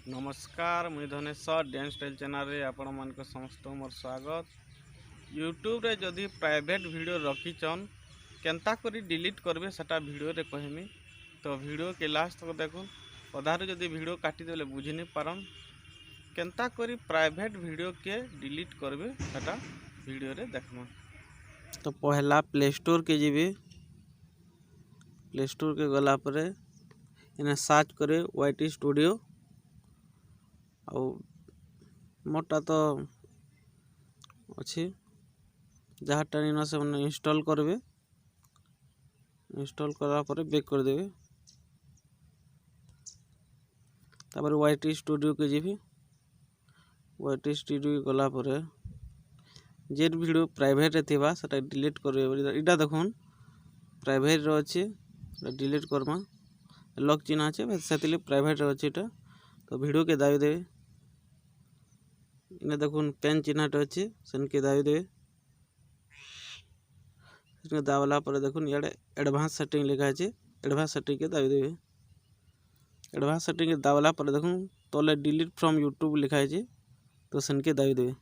नमस्कार मुई Dhaneshwar dance style channel रे आपण मान समस्त मोर स्वागत। यूट्यूब रे जदि प्राइवेट वीडियो रखीचन केंता करी डिलीट करबे सेटा वीडियो रे कहमी। तो वीडियो के लास्ट तक देखुन। अधारे जदि वीडियो काटी देले बुझी नहीं पारन केंता करी प्राइवेट वीडियो के डिलीट करबे सेटा वीडियो रे देखमा। तो पहला प्ले स्टोर के जीबे। प्ले स्टोर के गला परे इने सर्च करे वाईटी स्टूडियो और मोटा तो अच्छी जहाँ टाइम से इंस्टॉल करबे। इंस्टॉल करा पर बैक कर देबे। तापर वाईटी स्टूडियो के जीबी। वाईटी स्टूडियो गला पर जे वीडियो प्राइवेट रे थिबा सेटा डिलीट करबे। इटा देखुन प्राइवेट रे अछि डिलीट करमा। लॉक चिन्ह আছে सेतिले प्राइवेट रे अछि एटा। तो वीडियो के दाबी देबे। इने देखुन पेन चिन्हट अच्छे सेन के दाबी देबे। इसने दाबला पर देखुन इडे एडवांस सेटिंग लिखा है। एडवांस सेटिंग के दाबी देबे। एडवांस सेटिंग के दाबला पर देखुन तले डिलीट फ्रॉम यूट्यूब लिखा है। तो सेन के दाबी देबे।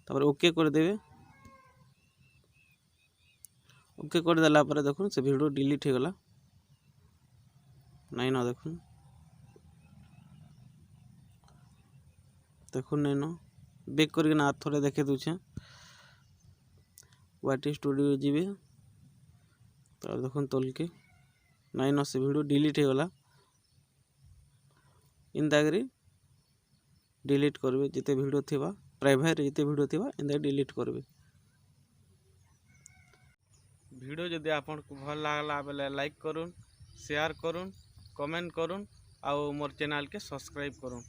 तापर ओके कर देबे। ओके कर देला पर देखुन से वीडियो डिलीट हो गला। नहीं ना देखुन देखुन नहीं न बैक करके आर थोड़े देखे दूचे। वाईटी स्टूडियो जीवे तो देखुन तल के नहीं न से वीडियो डिलीट हो गला। इंदा करी डिलीट करबे जिते वीडियो थिबा प्राइवेट जिते वीडियो थिबा इंदा डिलीट करबे। वीडियो जदि आपन को भल लागला बेले लाइक करूँ, शेयर करूँ, कमेंट करूँ, और मोर चैनल के सब्सक्राइब करूँ।